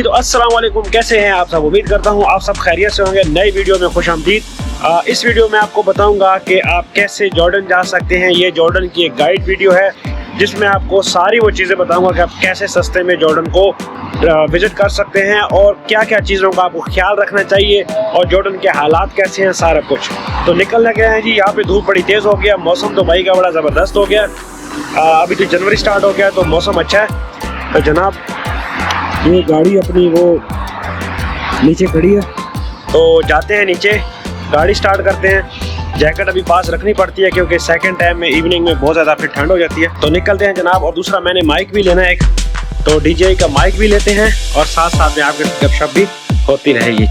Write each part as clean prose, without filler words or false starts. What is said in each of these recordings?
तो अस्सलाम वालेकुम, कैसे हैं आप सब। उम्मीद करता हूं आप सब खैरियत से होंगे। नई वीडियो में खुशामदीद। इस वीडियो में आपको बताऊंगा कि आप कैसे जॉर्डन जा सकते हैं। ये जॉर्डन की एक गाइड वीडियो है जिसमें आपको सारी वो चीज़ें बताऊंगा कि आप कैसे सस्ते में जॉर्डन को विजिट कर सकते हैं और क्या क्या चीज़ों का आपको ख्याल रखना चाहिए और जॉर्डन के हालात कैसे हैं, सारा कुछ। तो निकल लगे हैं जी। यहाँ पे धूप बड़ी तेज़ हो गया, मौसम तो भाई का बड़ा ज़बरदस्त हो गया। अभी तो जनवरी स्टार्ट हो गया तो मौसम अच्छा है। तो जनाब ये गाड़ी अपनी वो नीचे खड़ी है तो जाते हैं नीचे, गाड़ी स्टार्ट करते हैं। जैकेट अभी पास रखनी पड़ती है क्योंकि सेकंड टाइम में इवनिंग में बहुत ज़्यादा फिर ठंड हो जाती है। तो निकलते हैं जनाब। और दूसरा मैंने माइक भी लेना है एक, तो डीजे का माइक भी लेते हैं और साथ साथ में आपके गपशप भी होती रहेगी।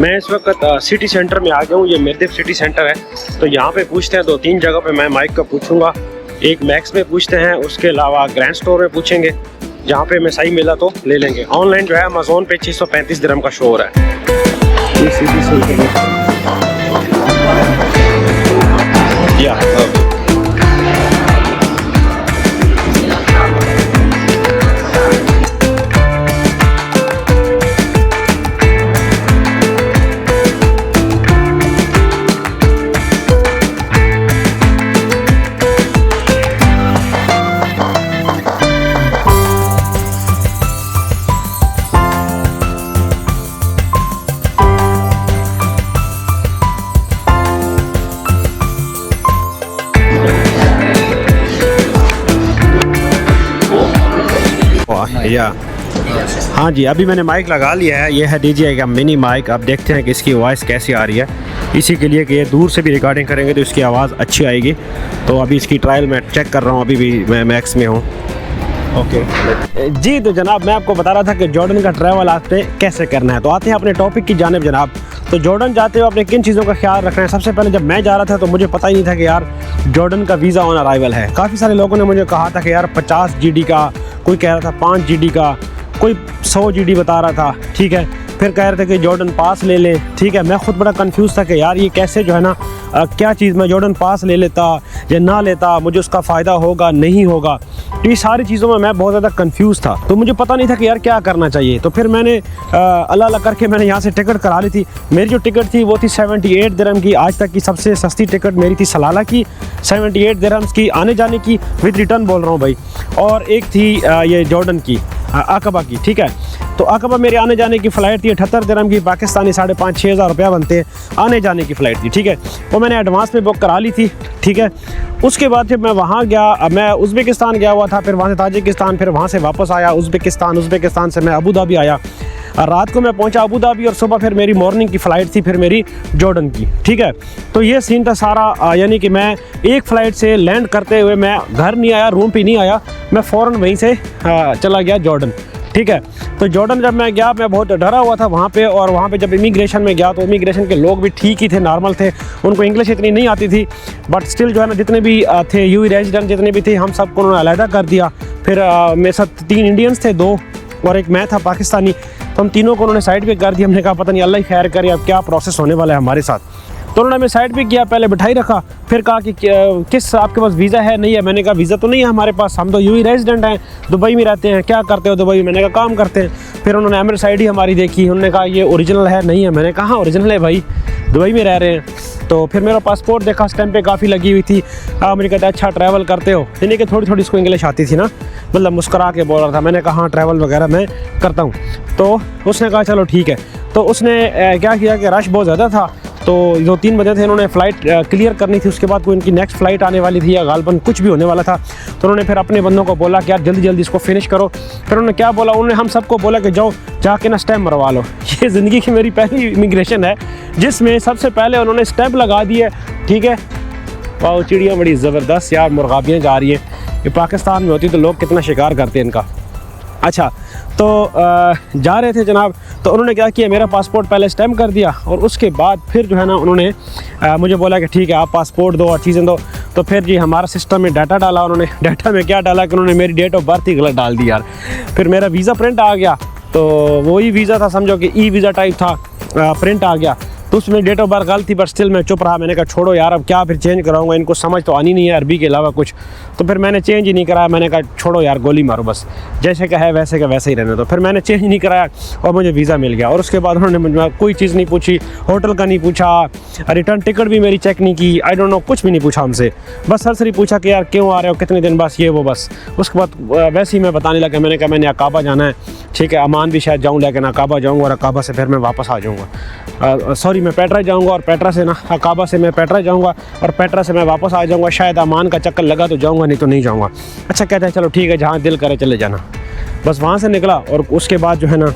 मैं इस वक्त सिटी सेंटर में आ गया हूँ। ये मिर्दिफ सिटी सेंटर है। तो यहाँ पे पूछते हैं, 2-3 जगह पे मैं माइक का पूछूंगा। एक मैक्स में पूछते हैं, उसके अलावा ग्रैंड स्टोर में पूछेंगे। जहाँ पे हमें सही मिला तो ले लेंगे। ऑनलाइन जो है अमेज़ोन पे 635 दिरहम का शो हो रहा है। ये सिटी सेंटर में या हाँ जी, अभी मैंने माइक लगा लिया है। ये है DJI का मिनी माइक। अब देखते हैं कि इसकी वॉइस कैसी आ रही है। इसी के लिए कि ये दूर से भी रिकॉर्डिंग करेंगे तो इसकी आवाज़ अच्छी आएगी। तो अभी इसकी ट्रायल मैं चेक कर रहा हूँ। अभी भी मैं मैक्स में हूँ। ओके जी। तो जनाब मैं आपको बता रहा था कि जॉर्डन का ट्रैवल आपने कैसे करना है। तो आते हैं अपने टॉपिक की जानिब जनाब। तो जॉर्डन जाते हो आपने किन चीज़ों का ख्याल रखना है। सबसे पहले जब मैं जा रहा था तो मुझे पता ही नहीं था कि यार जॉर्डन का वीज़ा ऑन अराइवल है। काफ़ी सारे लोगों ने मुझे कहा था कि यार 50 GD का, कोई कह रहा था 5 GD का, कोई 100 GD बता रहा था। ठीक है, फिर कह रहे थे कि जॉर्डन पास ले लें। ठीक है, मैं खुद बड़ा कंफ्यूज था कि यार ये कैसे जो है ना क्या चीज़, मैं जॉर्डन पास ले लेता या ना लेता, मुझे उसका फ़ायदा होगा नहीं होगा। तो ये सारी चीज़ों में मैं बहुत ज़्यादा कंफ्यूज था। तो मुझे पता नहीं था कि यार क्या करना चाहिए। तो फिर मैंने अल्लाह अल्लाह करके मैंने यहाँ से टिकट करा ली थी। मेरी जो टिकट थी वो थी 78 दिरहम की। आज तक की सबसे सस्ती टिकट मेरी थी सलाला की, 78 दिरहम की आने जाने की, विद रिटर्न बोल रहा हूँ भाई। और एक थी ये जॉर्डन की, अकबा की। ठीक है, तो अकबा मेरे आने जाने की फ़्लाइट थी 78 दिरहम की, पाकिस्तानी 5,500-6 हज़ार रुपया बनते हैं। आने जाने की फ़्लाइट थी। ठीक है, वो मैंने एडवांस में बुक करा ली थी। ठीक है, उसके बाद जब मैं वहाँ गया, मैं उज़्बेकिस्तान गया हुआ था, फिर वहाँ से ताजिकिस्तान, फिर वहाँ से वापस आया उज़्बेकिस्तान से मैं अबू धाबी आया। रात को मैं पहुंचा अबू धाबी और सुबह फिर मेरी मॉर्निंग की फ़्लाइट थी फिर मेरी जॉर्डन की। ठीक है, तो ये सीन था सारा। यानी कि मैं एक फ़्लाइट से लैंड करते हुए मैं घर नहीं आया, रूम पे नहीं आया, मैं फ़ौरन वहीं से चला गया जॉर्डन। ठीक है, तो जॉर्डन जब मैं गया मैं बहुत डरा हुआ था वहाँ पे, और वहाँ पे जब इमिग्रेशन में गया तो इमिग्रेशन के लोग भी ठीक ही थे, नॉर्मल थे, उनको इंग्लिश इतनी नहीं आती थी, बट स्टिल जो है ना जितने भी थे यूई रेजिडेंट जितने भी थे हम सबको उन्होंने अलहदा कर दिया। फिर मेरे साथ 3 इंडियंस थे, 2 और एक मैं था पाकिस्तानी, तो हम तीनों को उन्होंने साइड पे कर दिया। हमने कहा पता नहीं अल्लाह ही खैर करे अब क्या प्रोसेस होने वाला है हमारे साथ। तो उन्होंने हमें साइड पे किया, पहले बिठाई रखा, फिर कहा कि किस आपके पास वीज़ा है? नहीं है। मैंने कहा वीज़ा तो नहीं है हमारे पास, हम तो यूं रेजिडेंट हैं, दुबई में रहते हैं। क्या करते हो दुबई में? मैंने कहा काम करते हैं। फिर उन्होंने एमिरेट्स आईडी हमारी देखी, उन्होंने कहा ये ओरिजिनल है? नहीं है। मैंने कहा हाँ ओरिजिनल है भाई, दुबई में रह रहे हैं। तो फिर मेरा पासपोर्ट देखा, स्टैम्प पे काफ़ी लगी हुई थी। मुझे कहता है अच्छा ट्रैवल करते हो? यानी कि थोड़ी थोड़ी इसको इंग्लिश आती थी ना, मतलब मुस्कुरा के बोल रहा था। मैंने कहा हाँ ट्रैवल वगैरह मैं करता हूँ। तो उसने कहा चलो ठीक है। तो उसने क्या किया कि रश बहुत ज़्यादा था, तो जो 3 बजे थे इन्होंने फ़्लाइट क्लियर करनी थी, उसके बाद कोई इनकी नेक्स्ट फ़्लाइट आने वाली थी या गालबन कुछ भी होने वाला था। तो उन्होंने फिर अपने बंदों को बोला कि यार जल्दी जल्दी इसको फिनिश करो। फिर उन्होंने क्या बोला, उन्होंने हम सबको बोला कि जाओ जाके ना स्टैम्प मरवा लो। ये ज़िंदगी की मेरी पहली इमिग्रेशन है जिसमें सबसे पहले उन्होंने स्टैम्प लगा दी है। ठीक है, वाह चिड़िया बड़ी ज़बरदस्त यार, मुर्गाबियाँ जा रही हैं। ये पाकिस्तान में होती तो लोग कितना शिकार करते हैं इनका। अच्छा, तो जा रहे थे जनाब, तो उन्होंने क्या किया, मेरा पासपोर्ट पहले स्टैम्प कर दिया और उसके बाद फिर जो है ना उन्होंने मुझे बोला कि ठीक है आप पासपोर्ट दो और चीज़ें दो। तो फिर जी हमारा सिस्टम में डाटा डाला उन्होंने। डाटा में क्या डाला कि उन्होंने मेरी डेट ऑफ बर्थ ही गलत डाल दी यार। फिर मेरा वीज़ा प्रिंट आ गया, तो वही वीज़ा था, समझो कि ई वीज़ा टाइप था, प्रिंट आ गया। तो उसमें डेट ऑफ बर्थ गलत थी, पर स्टिल मैं चुप रहा। मैंने कहा छोड़ो यार, अब क्या फिर चेंज कराऊंगा, इनको समझ तो आनी नहीं है अरबी के अलावा कुछ। तो फिर मैंने चेंज ही नहीं कराया। मैंने कहा छोड़ो यार, गोली मारो बस, जैसे का है वैसे का वैसे ही रहने दो। फिर मैंने चेंज नहीं कराया और मुझे वीज़ा मिल गया। और उसके बाद उन्होंने मुझे कोई चीज़ नहीं पूछी, होटल का नहीं पूछा, रिटर्न टिकट भी मेरी चेक नहीं की, आई डोंट नो, कुछ भी नहीं पूछा हमसे। बस सर ही पूछा कि यार क्यों आ रहे हो, कितने दिन, बस ये वो बस। उसके बाद वैसे ही मैं बताने लगा। मैंने कहा मैंने अकाबा जाना है, ठीक है, अमान भी शायद जाऊँ, लेकिन अकाबा जाऊँगा और अकाबा से फिर मैं वापस आ जाऊँगा। सॉरी, मैं पेट्रा जाऊँगा और पेट्रा से ना, अकाबा से मैं पेट्रा जाऊँगा और पेट्रा से मैं वापस आ जाऊँगा। शायद अमान का चक्कर लगा तो जाऊँगा, नहीं तो नहीं जाऊँगा। अच्छा, कहते हैं चलो ठीक है, जहाँ दिल करे चले जाना। बस वहाँ से निकला और उसके बाद जो है ना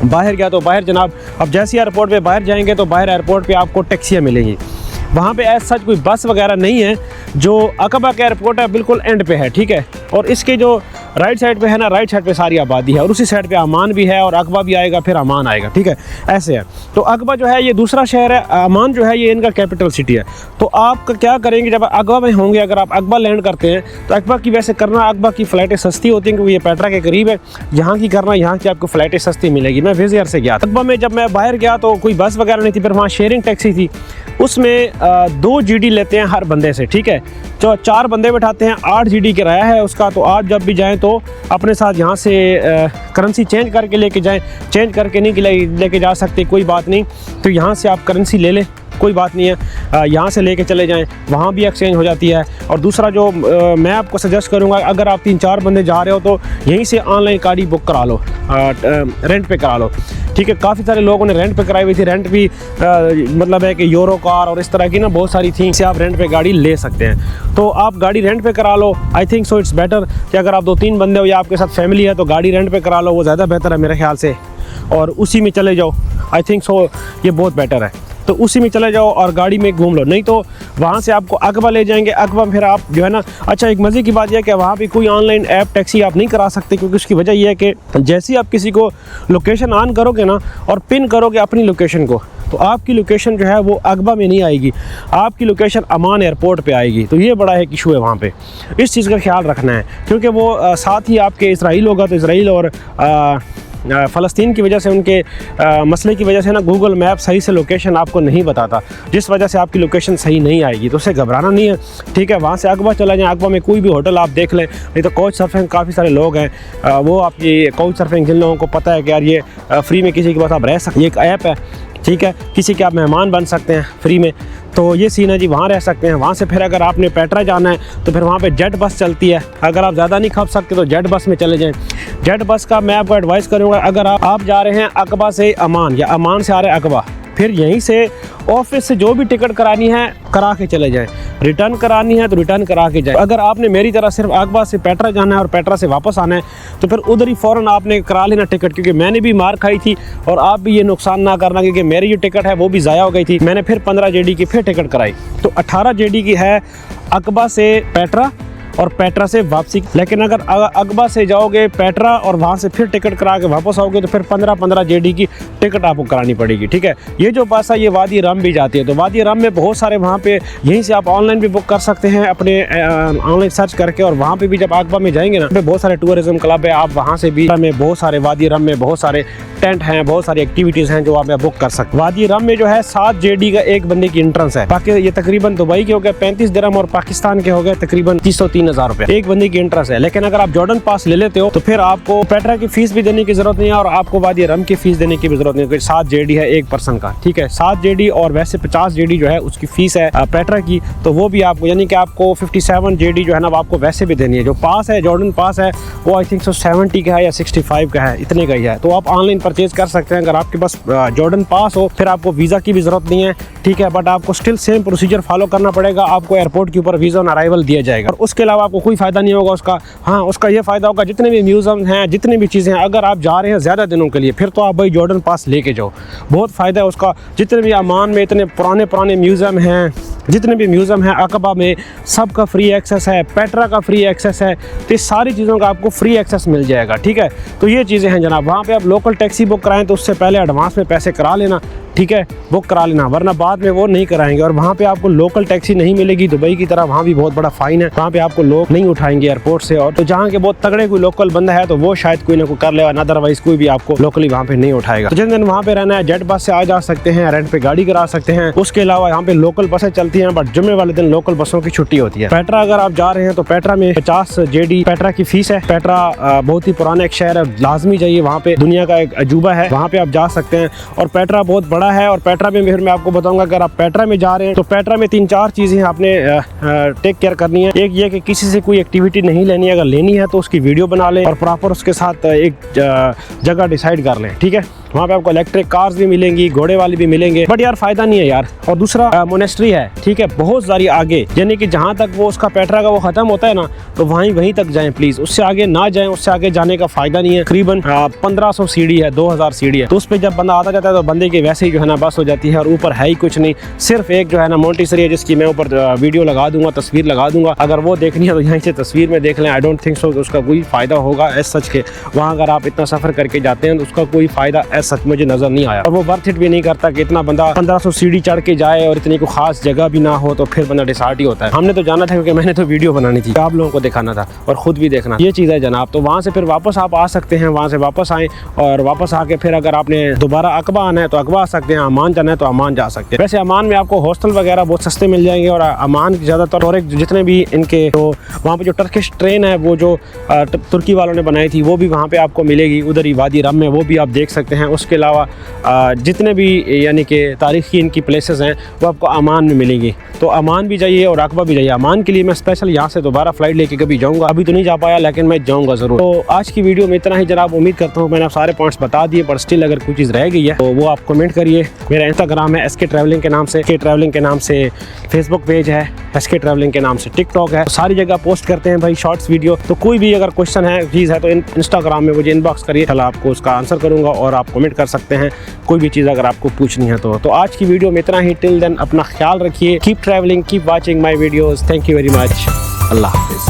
बाहर गया। तो बाहर जनाब, अब जैसे एयरपोर्ट पे बाहर जाएंगे तो बाहर एयरपोर्ट पे आपको टैक्सियाँ मिलेंगी। वहाँ पे ऐसा सच कोई बस वगैरह नहीं है। जो अकबा का एयरपोर्ट है बिल्कुल एंड पे है, ठीक है, और इसके जो राइट साइड पे है ना, राइट साइड पे सारी आबादी है और उसी साइड पे अमान भी है और अकबा भी आएगा, फिर अमान आएगा, ठीक है, ऐसे है। तो अकबा जो है ये दूसरा शहर है, अमान जो है ये इनका कैपिटल सिटी है। तो आप क्या करेंगे जब अकबा में होंगे, अगर आप अकबा लैंड करते हैं तो अकबा की वैसे करना, अकबा की फ़्लाइटें सस्ती होती हैं क्योंकि ये पेट्रा के करीब है। यहाँ की करना, यहाँ की आपको फ़्लाइटें सस्ती मिलेगी। मैं विज़ एयर से गया अकबा में, जब मैं बाहर गया तो कोई बस वगैरह नहीं थी, फिर वहाँ शेयरिंग टैक्सी थी। उसमें 2 GD लेते हैं हर बंदे से, ठीक है, तो 4 बंदे बैठाते हैं, 8 GD किराया है उसका। तो आप जब भी जाएँ तो अपने साथ यहाँ से करेंसी चेंज करके लेके जाएं। चेंज करके नहीं लेके जा सकते, कोई बात नहीं, तो यहाँ से आप करेंसी ले लें, कोई बात नहीं है, यहाँ से लेके चले जाएं, वहाँ भी एक्सचेंज हो जाती है। और दूसरा जो मैं आपको सजेस्ट करूँगा, अगर आप 3-4 बंदे जा रहे हो तो यहीं से ऑनलाइन गाड़ी बुक करा लो, रेंट पे करा लो, ठीक है। काफ़ी सारे लोगों ने रेंट पे कराई हुई थी। रेंट भी मतलब है कि यूरो कार और इस तरह की ना बहुत सारी थी, से आप रेंट पे गाड़ी ले सकते हैं। तो आप गाड़ी रेंट पे करा लो। I think so it's better कि अगर आप 2-3 बंदे हो या आपके साथ फैमिली है तो गाड़ी रेंट पे करा लो, वो ज़्यादा बेहतर है मेरे ख्याल से, और उसी में चले जाओ। आई थिंक सो ये बहुत बेटर है, तो उसी में चले जाओ और गाड़ी में घूम लो। नहीं तो वहाँ से आपको अकबा ले जाएंगे, अकबा फिर आप जो है ना, अच्छा एक मज़े की बात यह है कि वहाँ पे कोई ऑनलाइन ऐप टैक्सी आप नहीं करा सकते, क्योंकि उसकी वजह यह है कि जैसे ही आप किसी को लोकेशन ऑन करोगे ना और पिन करोगे अपनी लोकेशन को, तो आपकी लोकेशन जो है वो अकबा में नहीं आएगी, आपकी लोकेशन अमान एयरपोर्ट पे आएगी। तो ये बड़ा एक इशू है वहाँ पे, इस चीज़ का ख्याल रखना है, क्योंकि वो साथ ही आपके इसराइल होगा, तो इसराइल और फ़लस्तीन की वजह से, उनके मसले की वजह से ना गूगल मैप सही से लोकेशन आपको नहीं बताता, जिस वजह से आपकी लोकेशन सही नहीं आएगी। तो उससे घबराना नहीं है, ठीक है। वहाँ से अकबा चला जाएँ, अकबा में कोई भी होटल आप देख लें, नहीं तो काउच सर्फिंग, काफ़ी सारे लोग हैं वो आपकी काउच सर्फिंग, जिन लोगों को पता है कि यार ये फ्री में किसी के पास आप रह सकते, ये एक ऐप है, ठीक है, किसी के आप मेहमान बन सकते हैं फ्री में, तो ये सीन है जी, वहाँ रह सकते हैं। वहाँ से फिर अगर आपने पेट्रा जाना है तो फिर वहाँ पे जेट बस चलती है, अगर आप ज़्यादा नहीं खप सकते तो जेट बस में चले जाएं। जेट बस का मैं आपको एडवाइस करूँगा, अगर आप जा रहे हैं अकबा से अमान या अमान से आ रहे हैं अकबा, फिर यहीं से ऑफिस से जो भी टिकट करानी है करा के चले जाएं, रिटर्न करानी है तो रिटर्न करा के जाएं। अगर आपने मेरी तरह सिर्फ अकबा से पेट्रा जाना है और पेट्रा से वापस आना है तो फिर उधर ही फ़ौरन आपने करा लेना टिकट, क्योंकि मैंने भी मार खाई थी और आप भी ये नुकसान ना करना, क्योंकि मेरी जो टिकट है वो भी ज़ाया हो गई थी। मैंने फिर 15 JD की फिर टिकट कराई, तो 18 JD की है अकबा से पेट्रा और पेट्रा से वापसी। लेकिन अगर अगवा से जाओगे पेट्रा और वहाँ से फिर टिकट करा के वापस आओगे तो फिर 15-15 जेडी की टिकट आपको करानी पड़ेगी, ठीक है। ये जो बस है ये वादी रम भी जाती है, तो वादी रम में बहुत सारे वहाँ पे यहीं से आप ऑनलाइन भी बुक कर सकते हैं अपने ऑनलाइन सर्च करके, और वहाँ पे भी जब अगवा में जाएंगे ना पे बहुत सारे टूरिज्म क्लब है, आप वहाँ से भी में बहुत सारे वादी रम में बहुत सारे टेंट हैं, बहुत सारी एक्टिविटीज हैं जो आप बुक कर सकते हैं। वादी रम में जो है 7 जेडी का एक बंदे की एंट्रेंस है। बाकी ये तकरीबन दुबई के हो गए 35 दिरहम और पाकिस्तान के हो गए तकरीबन 303,000 रुपए एक बंदे की एंट्रेंस है। लेकिन अगर आप जॉर्डन पास ले लेते हो तो फिर आपको पेट्रा की फीस भी देने की जरूरत नहीं है और आपको वादी रम की फीस देने की भी जरूरत नहीं है। 7 जेडी है एक पर्सन का, ठीक है, 7 जेडी और वैसे 50 जेडी जो है उसकी फीस है पेट्रा की, तो वो भी आपको यानी कि आपको 57 जेडी जो है ना वो आपको वैसे भी देनी है। जो पास है जॉर्डन पास है वो आई थिंक 70 का है या 65 का है, इतने का ही है। तो आप ऑनलाइन परचेज कर सकते हैं अगर आपके पास जॉर्डन पास हो, फिर आपको वीज़ा की भी ज़रूरत नहीं है, ठीक है। बट आपको स्टिल सेम प्रोसीजर फॉलो करना पड़ेगा, आपको एयरपोर्ट के ऊपर वीज़ा ऑन अराइवल दिया जाएगा और उसके अलावा आपको कोई फ़ायदा नहीं होगा उसका। हाँ, उसका ये फ़ायदा होगा जितने भी म्यूज़ियम हैं, जितनी भी चीज़ें हैं, अगर आप जा रहे हैं ज़्यादा दिनों के लिए फिर तो आप भाई जॉर्डन पास लेके जाओ, बहुत फ़ायदा है उसका। जितने भी अमान में इतने पुराने म्यूज़ियम हैं, जितने भी म्यूज़ियम हैं अकबा में, सब का फ्री एक्सेस है, पेट्रा का फ्री एक्सेस है, तो इस सारी चीज़ों का आपको फ्री एक्सेस मिल जाएगा, ठीक है। तो ये चीज़ें हैं जनाब। वहाँ पे आप लोकल टैक्सी बुक कराएं तो उससे पहले एडवांस में पैसे करा लेना, ठीक है, बुक करा लेना, वरना बाद में वो नहीं कराएंगे। और वहाँ पे आपको लोकल टैक्सी नहीं मिलेगी दुबई की तरह, वहाँ भी बहुत बड़ा फाइन है, वहाँ पे आपको लोग नहीं उठाएंगे एयरपोर्ट से। और तो जहाँ के बहुत तगड़े कोई लोकल बंदा है तो वो शायद कोई ना कोई कर लेगा, अदरवाइज कोई भी आपको लोकली वहाँ पे नहीं उठाएगा। तो जिन दिन वहाँ पे रहना है जेट बस से आ जा सकते हैं, रेंट पे गाड़ी करा सकते हैं। उसके अलावा यहाँ पे लोकल बसें चलती हैं, बट जुम्मे वाले दिन लोकल बसों की छुट्टी होती है। पेट्रा अगर आप जा रहे हैं तो पेट्रा में 50 जेडी पेट्रा की फीस है। पेट्रा बहुत ही पुराना एक शहर है, लाजमी जाइए वहाँ पे, दुनिया का एक अजूबा है, वहाँ पे आप जा सकते हैं। और पेट्रा बहुत बड़ा है। और पेट्रा में फिर मैं आपको बताऊंगा अगर आप पेट्रा में जा रहे हैं तो पेट्रा में 3-4 चीज़ें आपने टेक केयर करनी है। एक ये कि किसी से कोई एक्टिविटी नहीं लेनी है, अगर लेनी है तो उसकी वीडियो बना लें और प्रॉपर उसके साथ एक जगह डिसाइड कर लें, ठीक है। वहाँ पे आपको इलेक्ट्रिक कार्स भी मिलेंगी, घोड़े वाली भी मिलेंगे, बट यार फायदा नहीं है यार। और दूसरा मोनेस्ट्री है, ठीक है, बहुत सारी आगे, यानी कि जहाँ तक वो उसका पेट्रा का वो खत्म होता है ना तो वहीं तक जाएं प्लीज, उससे आगे ना जाएं, उससे आगे जाने का फायदा नहीं है। करीबन 1500 सीढ़ी है, 2000 सीढ़ी है, तो उस पर जब बंदा आता जाता है तो बंदे की वैसे ही जो है ना बस हो जाती है। और ऊपर है ही कुछ नहीं, सिर्फ एक जो है ना मोंटेसरी है जिसकी मैं ऊपर वीडियो लगा दूंगा, तस्वीर लगा दूंगा, अगर वो देखनी है तो यहीं से तस्वीर में देख लें। आई डोंट थिंक सो उसका कोई फायदा होगा एज सच के, वहाँ अगर आप इतना सफर करके जाते हैं तो उसका कोई फायदा एज सच मुझे नजर नहीं आया। और वो वर्थ इट भी नहीं करता कि इतना बंदा 1500 सीढ़ी चढ़ के जाए और इतनी कोई खास जगह भी ना हो तो फिर बंदा डिसार्ट ही होता है। हमने तो जाना था क्योंकि मैंने तो वीडियो बनानी थी, आप लोगों को दिखाना था और खुद भी देखना, ये चीज़ है जनाब। तो वहाँ से फिर वापस आप आ सकते हैं, वहाँ से वापस आएँ और वापस आके फिर अगर आपने दोबारा अकबा आना है तो अकबा आ सकते हैं, अमान जाना है तो अमान जा सकते हैं। वैसे अमान में आपको हॉस्टल वगैरह बहुत सस्ते मिल जाएंगे और अमान ज़्यादातर और जितने भी इनके तो वहाँ पे जो टर्किश ट्रेन है वो जो तुर्की वालों ने बनाई थी वो भी वहाँ पे आपको मिलेगी, उधर ही वादी रम में, वो भी आप देख सकते हैं। उसके अलावा जितने भी यानी कि तारीखी इनकी प्लेसेस हैं वो आपको अमान में मिलेंगी, तो अमान भी जाइए और अकबा भी जाइए। अमान के लिए मैं स्पेशल यहाँ से दोबारा फ्लाइट लेके कभी जाऊँगा, अभी तो नहीं जा पाया लेकिन मैं जाऊँगा ज़रूर। तो आज की वीडियो में इतना ही जनाब, उम्मीद करता हूँ मैंने आप सारे पॉइंट्स बता दिए, पर स्टिल अगर कोई चीज़ रह गई है तो वो आप कमेंट करिए। मेरा इंस्टाग्राम है SK ट्रैवलिंग के नाम से, SK ट्रैवलिंग के नाम से फेसबुक पेज है, SK ट्रैवलिंग के नाम से टिकटॉक है, सारी जगह पोस्ट करते हैं भाई शॉर्ट्स वीडियो। तो कोई भी अगर क्वेश्चन है चीज़ है तो इंस्टाग्राम में मुझे इनबॉक्स करिए, चलो आपको उसका आंसर करूँगा और आप कमेंट कर सकते हैं कोई भी चीज़ अगर आपको पूछनी है तो आज की वीडियो में इतना ही। टिल देन अपना ख्याल रखिए, keep travelling, keep watching my videos. Thank you very much, Allah हाफिज़।